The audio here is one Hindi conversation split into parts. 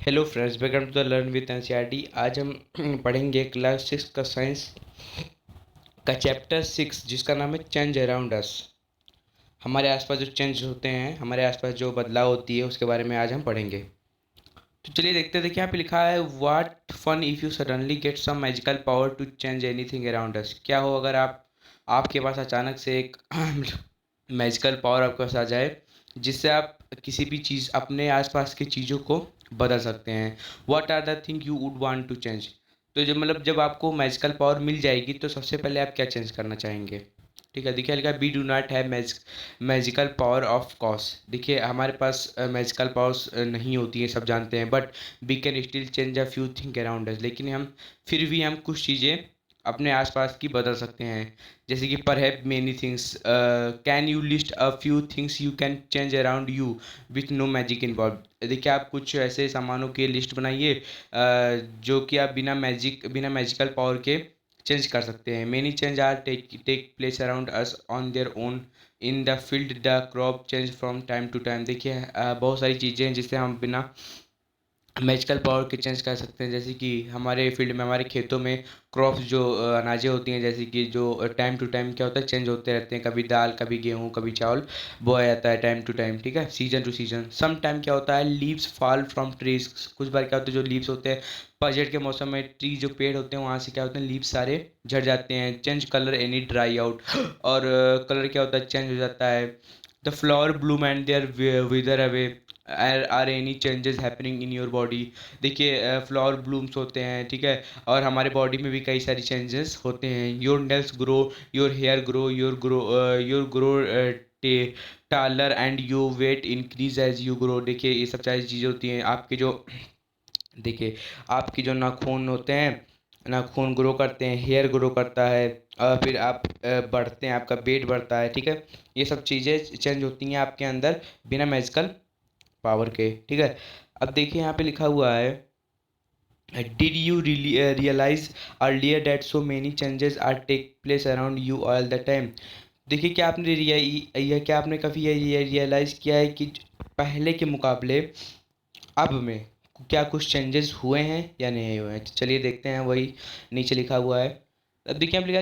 Hello friends, welcome to the learn with NCERT. आज हम पढ़ेंगे क्लास 6 का साइंस का चैप्टर 6 जिसका नाम है चेंज अराउंड अस। हमारे आसपास जो चेंज होते हैं, हमारे आसपास जो बदलाव होती है, उसके बारे में आज हम पढ़ेंगे। तो चलिए देखते हैं। देखिए यहाँ पे लिखा है what fun if you suddenly get some magical power to change anything around us. क्या हो अगर आपके पास अचानक से एक मैजिकल पावर आपके पास आ जाए जिससे आप किसी भी चीज़, अपने आसपास की चीज़ों को बदल सकते हैं। What are the thing you would want to change. तो जब आपको मैजिकल पावर मिल जाएगी तो सबसे पहले आप क्या चेंज करना चाहेंगे। ठीक है, देखिए लिखा we do not have magical power of course. देखिए हमारे पास मैजिकल पावर्स नहीं होती हैं, सब जानते हैं, but we can still change a few thing around us. लेकिन हम कुछ चीज़ें अपने आसपास की बदल सकते हैं, जैसे कि पर have many things. Can you list a few things you can change around you with no magic involve. देखिए आप कुछ ऐसे सामानों की लिस्ट बनाइए जो कि आप बिना मैजिकल पावर के चेंज कर सकते हैं। Many change are take place around us on their own in the field the crop change from time to time. देखिए बहुत सारी चीज़ें हैं जिससे हम बिना मैजिकल पावर के चेंज कर सकते हैं, जैसे कि हमारे फील्ड में, हमारे खेतों में क्रॉप्स जो अनाजें होती हैं, जैसे कि जो टाइम टू टाइम क्या होता है, चेंज होते रहते हैं। कभी दाल, कभी गेहूँ, कभी चावल बोया जाता है टाइम टू टाइम। ठीक है, season to season. Some time क्या होता है, लीव्स फॉल फ्रॉम ट्रीज। कुछ बार क्या होता है, जो लीव्स होते हैं पतझड़ के मौसम में, ट्री जो पेड़ होते हैं वहाँ से क्या होते हैं, लीव्स सारे झड़ जाते हैं। Change colour any dry out. और कलर क्या होता है, चेंज हो जाता है। The flower bloom and there wither away. Are any changes happening in your body. देखिए फ्लावर ब्लूम्स होते हैं, ठीक है, और हमारे बॉडी में भी कई सारी चेंजेस होते हैं। Your nails grow, your hair grow, your grow taller and you weight increase as you grow. देखिए ये सब सारी चीज़ें होती हैं आपके जो, देखिए आपके जो नाखून होते हैं, नाखून ग्रो करते हैं, हेयर ग्रो करता है, और फिर आप बढ़ते हैं, आपका वेट बढ़ता है। ठीक है, ये सब चीज़ें चेंज होती हैं आपके अंदर बिना मैजिकल पावर के। ठीक है, अब देखिए यहाँ पे लिखा हुआ है did you realise earlier that so many changes are take place around you all the time. देखिए क्या आपने कभी ये रियलाइज़ किया है कि पहले के मुकाबले अब में क्या कुछ चेंजेस हुए हैं या नहीं हुए हैं। तो चलिए देखते हैं, वही नीचे लिखा हुआ है। अब देखिए हम लिखा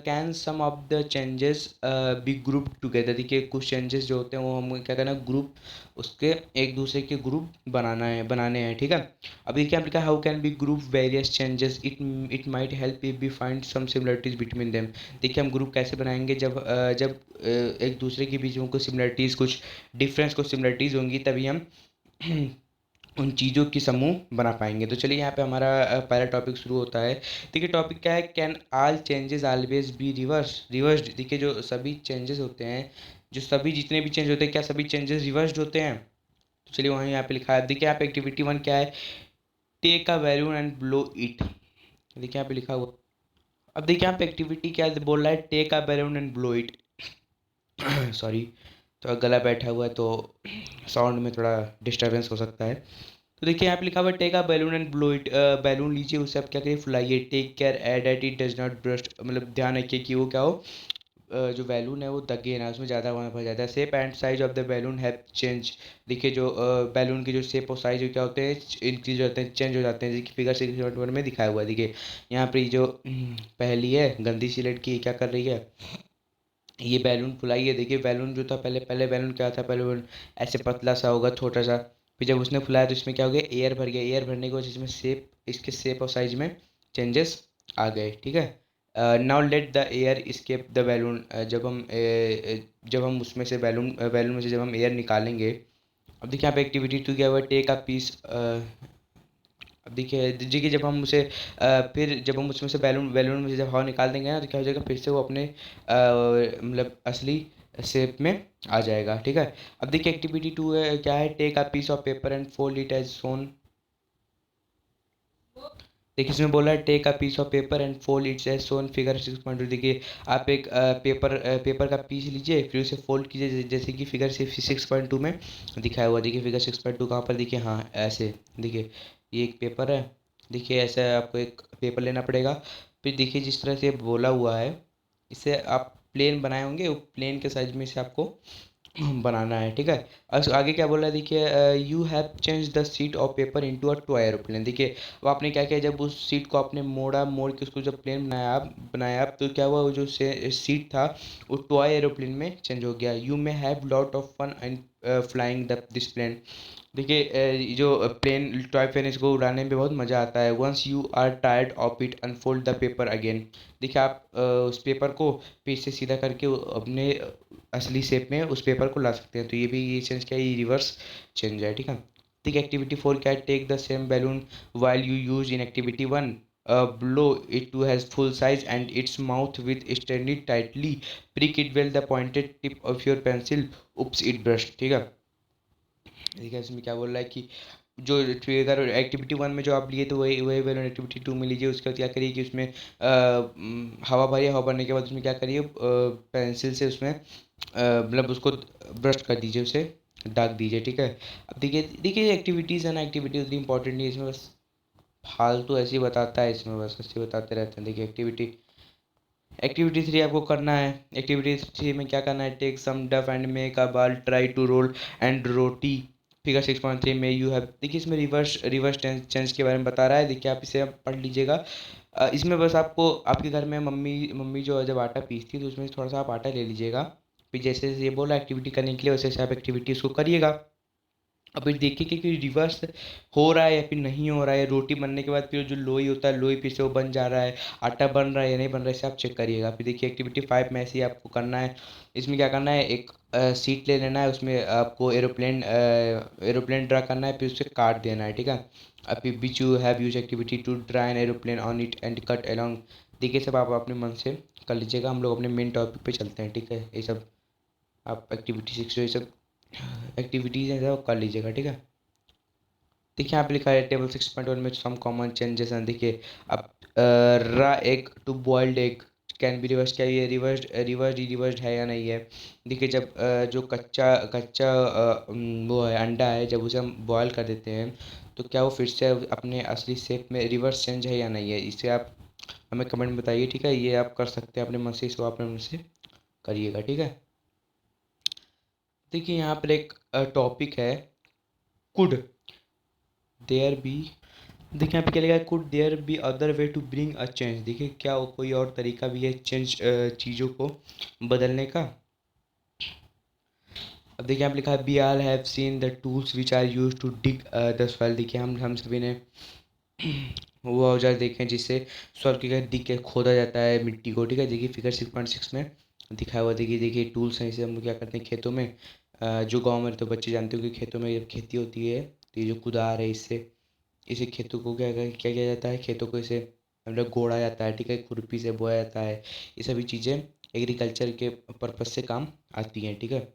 can some of the changes be group together. देखिए कुछ चेंजेस जो होते हैं वो हम क्या करना, ग्रुप, उसके एक दूसरे के ग्रुप बनाने हैं। ठीक है, अब देखिए हम लिखा how can be group various changes, it might help if be find some similarities between them. देखिए हम ग्रुप कैसे बनाएंगे, जब एक दूसरे के बीच में कुछ सिमिलरिटीज़, कुछ डिफरेंस, कुछ सिमिलरिटीज़ होंगी, तभी हम उन चीज़ों की समूह बना पाएंगे। तो चलिए यहाँ पे हमारा पहला टॉपिक शुरू होता है। देखिए टॉपिक क्या है, can all changes always be reversed. देखिए जो सभी चेंजेस होते हैं, जो सभी जितने भी चेंज होते हैं, क्या सभी चेंजेस रिवर्स्ड होते हैं। तो चलिए वहीं यहाँ पे लिखा है। देखिए यहाँ पे एक्टिविटी 1 क्या है, take a balloon and blow it. देखिए यहाँ पे लिखा हुआ। अब देखिए यहाँ पे एक्टिविटी क्या बोल रहा है, take a balloon and blow it. Sorry, तो गला बैठा हुआ है तो साउंड में थोड़ा डिस्टरबेंस हो सकता है। तो देखिए यहाँ पे लिखा हुआ है take a balloon and blow it. Balloon लीजिए, उससे आप क्या करिए, फुलाइए। Take care at at it does not burst, मतलब ध्यान रखिए कि वो क्या हो, जो बैलून है वो दगे ना, उसमें ज़्यादा वहाँ भर जाता है। Shape and size of the balloon have change. देखिए जो बैलून के जो शेप और साइज क्या होते हैं, इंक्रीज हो जाते हैं, चेंज हो जाते हैं, जैसे फिगर 6.1 में दिखाया हुआ है। देखिए यहाँ पे जो पहली है गंदी सी लड़की, क्या कर रही है, ये बैलून फुलाई है। देखिए बैलून जो था, पहले पहले बैलून क्या था, पहले बैलून ऐसे पतला सा होगा, छोटा सा। फिर जब उसने फुलाया तो इसमें क्या हो गया, एयर भर गया। एयर भरने की वजह से इसमें शेप, इसके शेप और साइज में चेंजेस आ गए। ठीक है, now let the air escape the balloon. जब हम उसमें से बैलून में से जब हम एयर निकालेंगे। अब देखिए यहाँ पे एक्टिविटी 2 क्या हुआ, टेक अ पीस। अब देखिए देखिए फिर जब हम उसमें से बैलून बैलून में से जब हवा निकाल देंगे ना, तो क्या हो जाएगा, फिर से वो अपने मतलब असली शेप में आ जाएगा। ठीक है, अब देखिए एक्टिविटी 2 है क्या है, take a piece of paper and fold it as shown. देखिए इसमें बोला है take a piece of paper and fold its as shown figure 6.2। देखिए आप एक पेपर का पीस लीजिए, फिर उसे फोल्ड कीजिए, जैसे कि फिगर 6.2 में दिखाया हुआ। देखिए फिगर 6.2 कहाँ पर, देखिए हाँ ऐसे। देखिए ये एक पेपर है, देखिए ऐसा आपको एक पेपर लेना पड़ेगा। फिर देखिए जिस तरह से बोला हुआ है, इसे आप प्लेन बनाए होंगे, वो प्लेन के साइज में से आपको बनाना है, ठीक है। अब आगे क्या बोल रहा है देखिए, you have change the seat of paper into a toy aeroplane. देखिए अब आपने क्या किया, जब उस सीट को आपने मोड़ के उसको जब प्लेन बनाया आप तो क्या हुआ, वो जो सीट था वो टॉय एरोप्लेन में चेंज हो गया। You may have lot of fun and flying the this plane. देखिए ये जो प्लेन टॉय प्लेन इसको उड़ाने में बहुत मज़ा आता है। Once you are tired of it unfold the paper again. देखिए आप उस पेपर को पीछे से सीधा करके अपने असली शेप में उस पेपर को ला सकते हैं। तो ये भी ये चेंज क्या है, ये रिवर्स चेंज है, ठीक है। ठीक है, एक्टिविटी 4 क्या है, take the same balloon while you use in activity 1, blow it to has full size and its mouth with extended tightly, prick it well the pointed tip of your pencil, oops it brushed। ठीक है, देखिए इसमें क्या बोल रहा है कि जो अगर एक्टिविटी 1 में जो आप लिए तो वही वही वैल्यू एक्टिविटी 2 में लीजिए। उसके बाद क्या करिए कि उसमें हवा भरिए, हवा भरने के बाद उसमें क्या करिए, पेंसिल से उसमें मतलब उसको ब्रश कर दीजिए, उसे दाग दीजिए, ठीक है। अब देखिए देखिए एक्टिविटीज़ है ना, एक्टिविटी उतनी इंपॉर्टेंट नहीं है इसमें, बस फालतू ऐसे ही बताता है इसमें, बस ऐसे ही बताते रहते हैं। देखिए एक्टिविटी 3 आपको करना है। एक्टिविटी 3 में क्या करना है, take some dough and make a ball, try to roll and roti. Figure 6.3 में यू हैव, देखिए इसमें रिवर्स टेंस के बारे में बता रहा है। देखिए आप इसे पढ़ लीजिएगा। इसमें बस आपको आपके घर में मम्मी मम्मी जो है जब आटा पीसती है तो उसमें से थोड़ा सा आप आटा ले लीजिएगा। फिर जैसे जैसे ये बोला एक्टिविटी करने के लिए वैसे वैसे आप एक्टिविटी उसको करिएगा। अब फिर देखिए कि रिवर्स हो रहा है या फिर नहीं हो रहा है। रोटी बनने के बाद फिर जो लोई होता है, लोई फिर से वो बन जा रहा है, आटा बन रहा है या नहीं बन रहा है, इसे आप चेक करिएगा। फिर देखिए एक्टिविटी 5 में ऐसे ही आपको करना है। इसमें क्या करना है, एक सीट ले लेना है, उसमें आपको एरोप्लेन ड्रा करना है, फिर उसे काट देना है, ठीक है। अब फिर which you have use activity to draw an aeroplane on it and cut along. देखिए सब आप अपने मन से कर लीजिएगा। हम लोग अपने मेन टॉपिक पे चलते हैं, ठीक है। ये सब आप एक्टिविटी 6 जो ये सब एक्टिविटीज़ हैं सब कर लीजिएगा, ठीक है। देखिए यहाँ पे लिखा है टेबल 6.1 में सम कॉमन चेंजेस हैं। देखिए अब raw egg to boiled egg can be reverse, क्या ये रिवर्स्ड है या नहीं है। देखिए जब जो कच्चा कच्चा वो है अंडा है, जब उसे हम बॉयल कर देते हैं तो क्या वो फिर से अपने असली शेप में रिवर्स चेंज है या नहीं है। इसे आप हमें कमेंट में बताइए, ठीक है। ये आप कर सकते हैं अपने मन से, इसको अपने मन से करिएगा, ठीक है। देखिए यहाँ पर एक टॉपिक है, कुड देयर बी। देखिए यहाँ पे क्या लिखा है, could there be other way to bring a change. देखिए क्या कोई और तरीका भी है चेंज चीज़ों को बदलने का। अब देखिए यहाँ पे लिखा है we all have seen the tools which are use to dig the soil. देखिए हम सभी ने वो औजार देखे हैं जिससे सॉइल के दिग के खोदा जाता है मिट्टी को, ठीक है। देखिए फिगर 6.6 में दिखाया हुआ, देखिए देखिए टूल्स हैं, इसे हम लोग क्या करते हैं खेतों में, जो गाँव में तो बच्चे जानते हो कि खेतों में जब खेती होती है तो ये जो कुदार है इससे इसे खेतों को क्या किया जाता है, खेतों को इसे मतलब गोड़ा जाता है, ठीक है, खुरपी से बोया जाता है। ये सभी चीज़ें एग्रीकल्चर के पर्पज से काम आती हैं, ठीक है।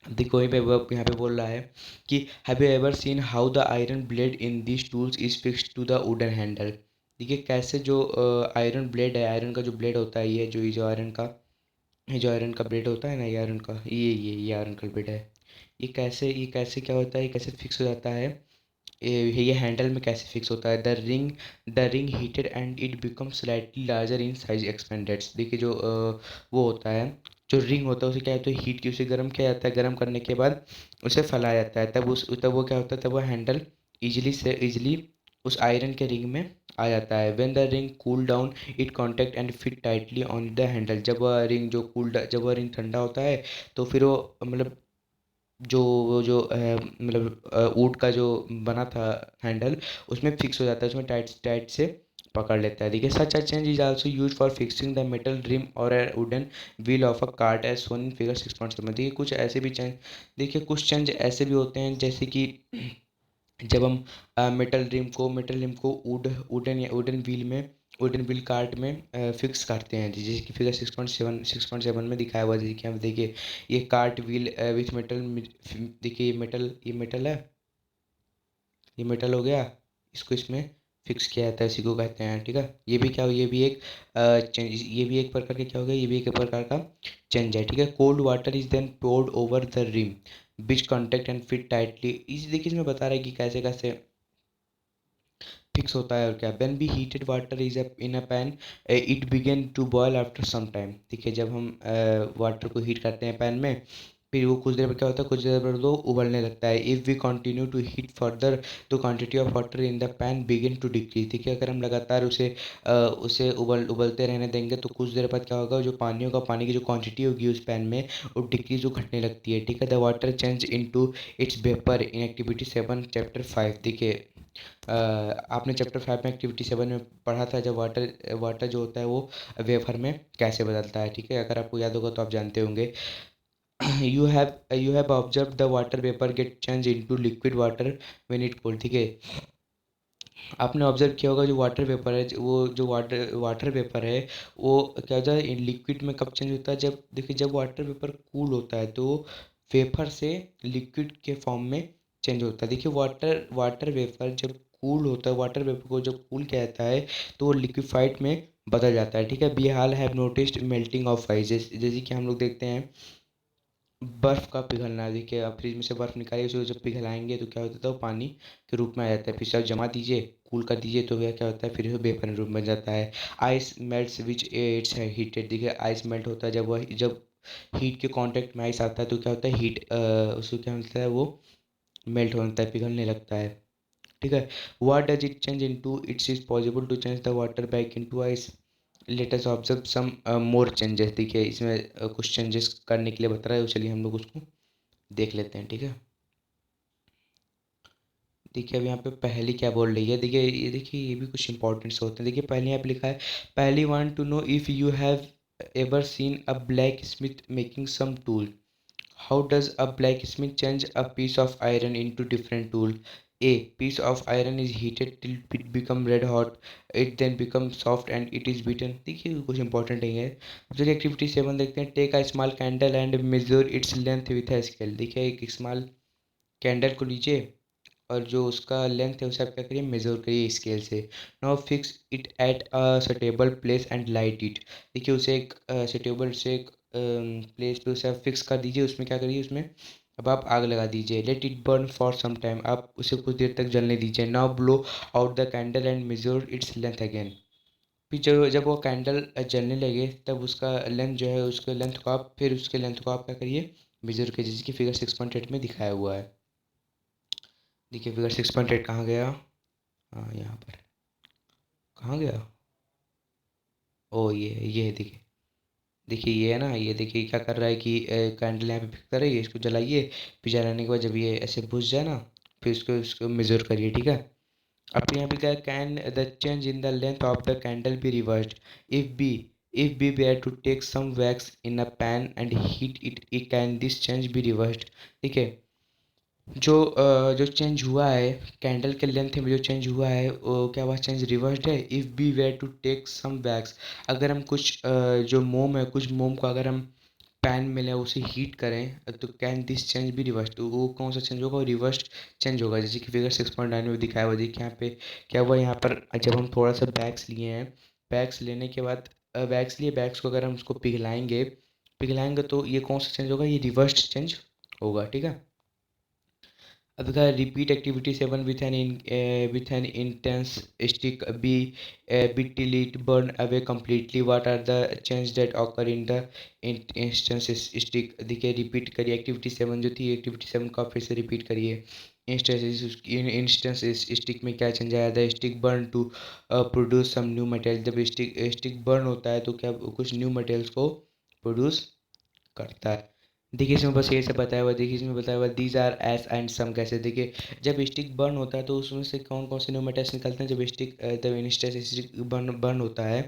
देखो वहीं पे वो यहाँ पे बोल रहा है कि have you ever seen how the iron blade in this tools is fixed to the wooden handle. देखिए कैसे जो आयरन ब्लेड है, आयरन का जो ब्लेड होता है, ये जो आयरन का ब्लेड होता है ना, ये आयरन का ये आयरन का ब्लेड है। ये कैसे क्या होता है, ये कैसे फिक्स हो जाता है, ये हैंडल में कैसे फिक्स होता है। The ring heated and it become slightly larger in size expanded. देखिए जो वो होता है, जो रिंग होता है उसे क्या होता है, हीट की उसे गर्म किया जाता है, गर्म करने के बाद उसे फैलाया जाता है, तब वो क्या होता है, तब वो हैंडल इजीली उस आयरन के रिंग में आ जाता है। When the ring cool down it contact and fit tightly on the handle. जब वह रिंग ठंडा होता है तो फिर वो मतलब जो वो जो मतलब ऊँट का जो बना था हैंडल उसमें फिक्स हो जाता है, उसमें टाइट टाइट से पकड़ लेता है। देखिए such a change is also use for fixing the metal rim और a wooden wheel of a cart as shown in figure 6.7। देखिए कुछ ऐसे भी चेंज, देखिए कुछ चेंज ऐसे भी होते हैं जैसे कि जब हम मेटल ड्रिम को वुडन व्हील में वुडन व्हील कार्ट में फिक्स करते हैं, जैसे कि फिगर 6.7 में दिखाया हुआ है। देखिए हम देखिए ये कार्ट व्हील विथ मेटल, देखिए ये मेटल है, ये मेटल हो गया, इसको इसमें फिक्स किया जाता है, इसी को कहते हैं, ठीक है। ये भी क्या हो, चेंज, ये भी एक प्रकार का क्या हो गया, ये भी एक प्रकार का चेंज है, ठीक है। Cold water is then poured over the rim which contact and fit tightly. इस देखिए इसमें बता रहा है कि कैसे कैसे फिक्स होता है और क्या। When be heated water is in a pan it begin to boil after some time. देखिए जब हम वाटर को हीट करते हैं पैन में फिर वो कुछ देर बाद क्या होता है, कुछ देर बाद वो उबलने लगता है। If we continue to heat further तो quantity of water in the pan begin to decrease. ठीक है, अगर हम लगातार उसे उबलते रहने देंगे तो कुछ देर बाद क्या होगा, जो पानी होगा, पानी की जो क्वांटिटी होगी उस पैन में वो डिक्रीज, वो घटने लगती है। ठीक है, the water change into it's vapour in activity 7 chapter 5। देखिए आपने चैप्टर 5 में एक्टिविटी 7 में पढ़ा था, जब वाटर वाटर जो होता है वो वेपर में कैसे बदलता है। ठीक है, अगर आपको याद होगा तो आप जानते होंगे। you have observed the water vapor get changed into liquid water when it cool। ठीक है, आपने ऑब्जर्व किया होगा जो वाटर वेपर है, वो जो वाटर वाटर वेपर है वो क्या होता है, लिक्विड में कब चेंज होता है, जब देखिए जब वाटर वेपर कूल होता है तो वेपर से लिक्विड के फॉर्म में चेंज होता है। देखिए वाटर वाटर वेपर जब कूल होता है, वाटर वेपर को जब कूल किया जाता है तो वो लिक्विफाइड में बदल जाता है। ठीक है, we all have noticed melting of ice, जैसे कि हम लोग देखते हैं बर्फ़ का पिघलना। देखिए आप फ्रिज में से बर्फ़ निकालिए, उसे जब पिघलाएंगे तो क्या होता है, वो पानी के रूप में आ जाता है। फिर से आप जमा दीजिए, कूल कर दीजिए तो वह क्या होता है, फिर वेपर रूप में बन जाता है। Ice melts which it's heated. देखिए आइस मेल्ट होता है जब हीट के कांटेक्ट में आइस आता है तो क्या होता है, हीट उसको क्या मिलता है, वो मेल्ट होता है, पिघलने लगता है। ठीक है, what does it change into, it's is possible to change the water back into ice. Let us observe some more changes. देखिए इसमें कुछ चेंजेस करने के लिए बता रहा है, तो चलिए हम लोग उसको देख लेते हैं। ठीक है, देखिए अब यहाँ पे पहली क्या बोल रही है, देखिए ये देखिए ये भी कुछ इंपॉर्टेंट्स होते हैं। देखिए पहले यहाँ पे लिखा है, पहली want to know if you have ever seen a blacksmith making some tool. How does a blacksmith change a piece of iron into different tool? A piece of iron is heated till it become red hot. It then becomes soft and it is beaten। देखिए कुछ इंपॉर्टेंट नहीं है। अब चलिए एक्टिविटी 7 देखते हैं। Take a small candle and measure its length with a scale. देखिए एक स्मॉल कैंडल को लीजिए और जो उसका लेंथ है उसे आप क्या करिए, मेजर करिए स्केल से। Now fix it at a suitable place and light it. देखिए उसे एक सुटेबल से एक प्लेस पे उसे आप फिक्स कर दीजिए, उसमें क्या करिए, उसमें अब आप आग लगा दीजिए। Let it burn for some time, आप उसे कुछ देर तक जलने दीजिए। Now blow out the candle and measure its length again. फिर जब वो कैंडल जलने लगे तब उसका लेंथ जो है, उसके लेंथ को आप फिर उसके लेंथ को आप क्या करिए, मेजर कीजिए, जैसे कि फिगर 6.8 में दिखाया हुआ है। देखिए फिगर 6.8 कहाँ गया, हाँ यहाँ पर, कहाँ गया, ओ ये है। देखिए देखिए ये है ना, ये देखिए क्या कर रहा है कि कैंडल यहाँ पे फिक्स कर रही है, इसको जलाइए। फिर जलाने के बाद जब ये ऐसे बुझ जाए ना, फिर उसको उसको मेजर करिए। ठीक है, अब यहाँ पे क्या, can the change in the length of the candle be reversed if be if be were to take some wax in a pan and heat it can this change be reversed. ठीक है, जो चेंज हुआ है कैंडल के लेंथ में, जो चेंज हुआ है वो क्या हुआ, चेंज रिवर्स्ड है। If be were to take some wax, अगर हम कुछ जो मोम है, कुछ मोम को अगर हम पैन में ले उसे हीट करें तो कैन दिस चेंज भी रिवर्स, तो वो कौन सा चेंज होगा, रिवर्स चेंज होगा। जैसे कि फिगर 6.9 में दिखाया हुआ। देखिए यहाँ पे क्या हुआ, यहाँ पर जब हम थोड़ा सा बैग्स लिए हैं, बैग्स लेने के बाद बैग्स लिए, बैग्स को अगर हम उसको पिघलाएंगे पिघलाएंगे तो ये कौन सा चेंज होगा, ये रिवर्स चेंज होगा। ठीक है, अब का repeat activity 7 with an intense stick be till it burn away completely। What are the changes that occur in the instance stick। देखिए रिपीट करिए एक्टिविटी 7 जो थी, एक्टिविटी 7 को आप फिर से रिपीट करिए। इंस्टेंस स्टिक में क्या चेंज आया, the stick burn to produce some new material. जब स्टिक बर्न होता है तो क्या कुछ न्यू मटेरियल्स को प्रोड्यूस करता है। देखिए इसमें बस ये सब बताया हुआ है। देखिए इसमें बताया हुआ है these are ash and some कैसे। देखिए जब स्टिक बर्न होता है तो उसमें से कौन कौन से न्यू मेटल्स निकलते हैं, जब जब इंस्टेंस स्टिक बर्न होता है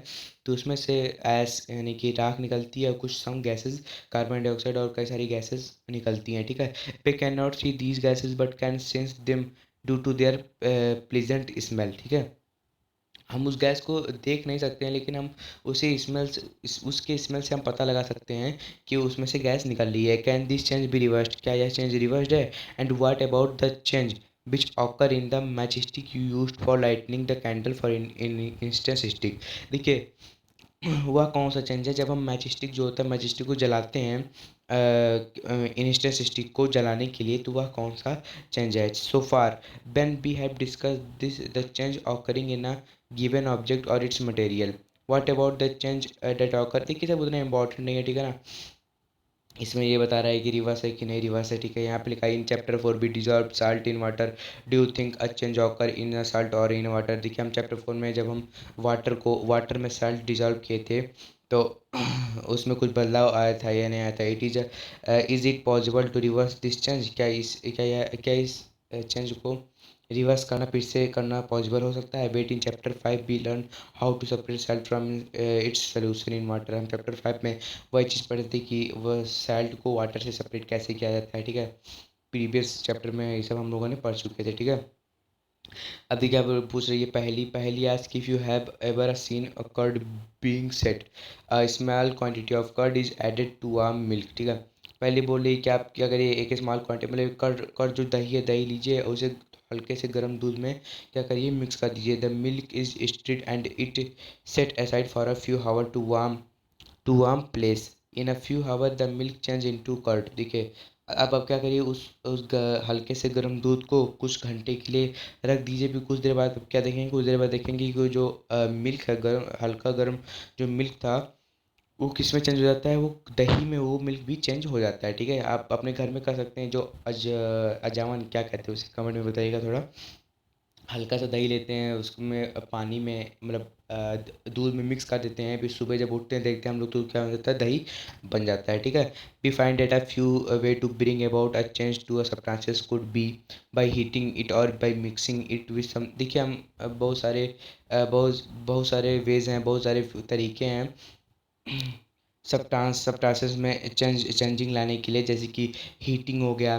तो उसमें से एस यानी कि राख निकलती है, कुछ सम गैसेज, कार्बन डाइऑक्साइड और कई सारी गैसेज निकलती हैं। ठीक है, we can not see these gases but can sense them due to their pleasant smell. ठीक है, हम उस गैस को देख नहीं सकते हैं लेकिन हम उसे स्मेल से उसके स्मेल से हम पता लगा सकते हैं कि उसमें से गैस निकल रही है। Can this change be reversed, क्या यह चेंज रिवर्स्ड है। And what about the change which occur in the match stick you use for lightning the candle for in instance stick. देखिए हुआ कौन सा चेंज है, जब हम मैच स्टिक जो होता है, मैच स्टिक को जलाते हैं इंस्टेंस स्टिक को जलाने के लिए, तो वह कौन सा चेंज है। So far when we have discuss this the change occurring in a given object और its material, what about the change that occur. देखिए सब उतना इंपॉर्टेंट नहीं है। ठीक है ना, इसमें ये बता रहा है कि रिवर्स है कि नहीं रिवर्स है, ठीक है। यहाँ पे लिखा है in chapter 4 be dissolve salt in water, do you think a change occur in salt और इन वाटर। देखिए हम चैप्टर 4 में जब हम वाटर में साल्ट डिजॉल्व किए थे तो उसमें कुछ बदलाव आया था या नहीं आया था। Is it possible to reverse this change, क्या इस चेंज को रिवर्स करना, फिर से करना पॉसिबल हो सकता है। Wait in chapter 5 we learn how to separate salt from its solution in water. हम चैप्टर 5 में वही चीज़ पढ़ी थी कि वह सॉल्ट को वाटर से सेपरेट कैसे किया जाता है, ठीक है। प्रीवियस चैप्टर में ये सब हम लोगों ने पढ़ चुके थे, ठीक है। अब देखिए अब पूछ रही है पहली पहली ask if you have ever seen a curd being set, a small quantity of curd is added to warm milk, ठीक है। पहले बोल रही है कि आप क्या करिए, एक स्मॉल क्वांटिटी मतलब कर्ड जो दही है, दही लीजिए उसे हल्के से गर्म दूध में क्या करिए मिक्स कर दीजिए। The milk is stirred and it set aside for a few hour to warm place. In a few hour the milk change into curd. देखिए अब आप क्या करिए हल्के से गर्म दूध को कुछ घंटे के लिए रख दीजिए। फिर कुछ देर बाद क्या देखेंगे, कुछ देर बाद देखेंगे कि वो जो मिल्क है गर्म, हल्का गर्म जो मिल्क था वो किस में चेंज हो जाता है, वो दही में वो मिल्क भी चेंज हो जाता है, ठीक है। आप अपने घर में कर सकते हैं। जो अजावन क्या कहते हैं उसे कमेंट में बताइएगा थोड़ा। हल्का सा दही लेते हैं, उसमें पानी में मतलब दूध में मिक्स कर देते हैं, फिर सुबह जब उठते हैं देखते हैं हम लोग तो क्या हो जाता है, दही बन जाता है, ठीक है। We find that a few way to bring about a change to a substances could be by heating it और by mixing it with some. देखिए हम बहुत सारे वेज हैं, बहुत सारे तरीके हैं सब्सटेंसेस में चेंजिंग लाने के लिए, जैसे कि हीटिंग हो गया,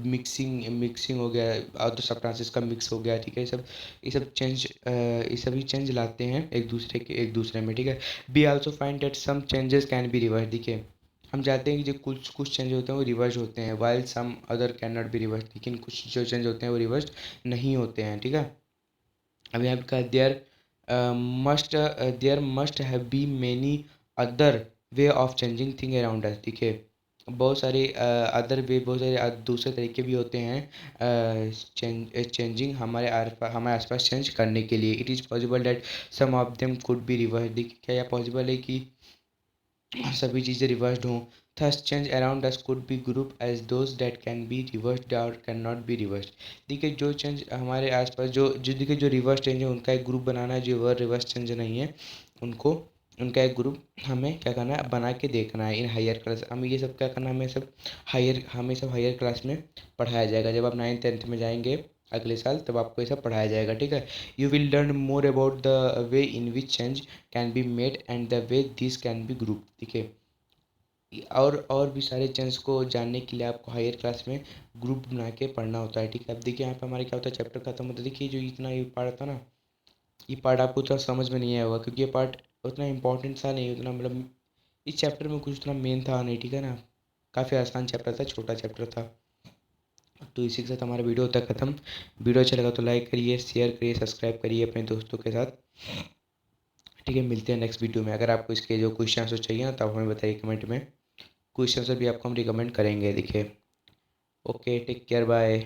मिक्सिंग मिक्सिंग हो गया, अदर सब्सटेंसेस का मिक्स हो गया, ठीक है। ये सभी चेंज लाते हैं एक दूसरे में, ठीक है। We also find that some changes can be reverse. देखिए हम जानते हैं कि जो कुछ कुछ चेंज होते हैं वो रिवर्स होते हैं, while some other can not be reverse. लेकिन कुछ जो चेंज होते हैं वो रिवर्स नहीं होते हैं, ठीक है। अब यहाँ पे कहा there must have be many other way of changing thing around us. देखिए बहुत सारे अदर वे, बहुत सारे दूसरे तरीके भी होते हैं चेंजिंग हमारे आसपास चेंज करने के लिए। It is possible that some of them could be reverse. देखिए क्या यह पॉसिबल है कि सभी चीज़ें रिवर्स्ड हों। Thus change around us could be grouped as those that can be reversed or cannot be reversed। देखिए जो चेंज हमारे आसपास देखिए जो रिवर्स चेंज है उनका एक ग्रुप बनाना है, जो रिवर्स चेंज नहीं है उनको उनका एक ग्रुप हमें क्या करना है, बना के देखना है इन हायर क्लास। हमें ये सब क्या करना है, हमें सब हायर क्लास में पढ़ाया जाएगा। जब आप 9th 10th में जाएंगे अगले साल तब आपको ये सब पढ़ाया जाएगा, ठीक है। You will learn more about the way in which change can be made and the way this can be group. ठीक है और भी सारे चेंज को जानने के लिए आपको हायर क्लास में ग्रुप बना के पढ़ना होता है, ठीक है। अब देखिए यहाँ पे हमारे क्या होता है, चैप्टर खत्म होता है। देखिए जो इतना ये पार्ट था ना, ये पार्ट आपको उतना समझ में नहीं आया होगा क्योंकि ये पार्ट उतना इंपॉर्टेंट था नहीं, उतना मतलब इस चैप्टर में कुछ उतना मेन था नहीं, ठीक है ना। काफ़ी आसान चैप्टर था, छोटा चैप्टर था। तो इसी के साथ हमारा वीडियो होता है ख़त्म। वीडियो अच्छा लगा तो लाइक करिए, शेयर करिए, सब्सक्राइब करिए अपने दोस्तों के साथ, ठीक है। मिलते हैं नेक्स्ट वीडियो में। अगर आपको इसके जो क्वेश्चन आंसर चाहिए ना तो आप हमें बताइए कमेंट में, क्वेश्चन आंसर भी आपको हम रिकमेंड करेंगे। देखिए ओके, टेक केयर, बाय।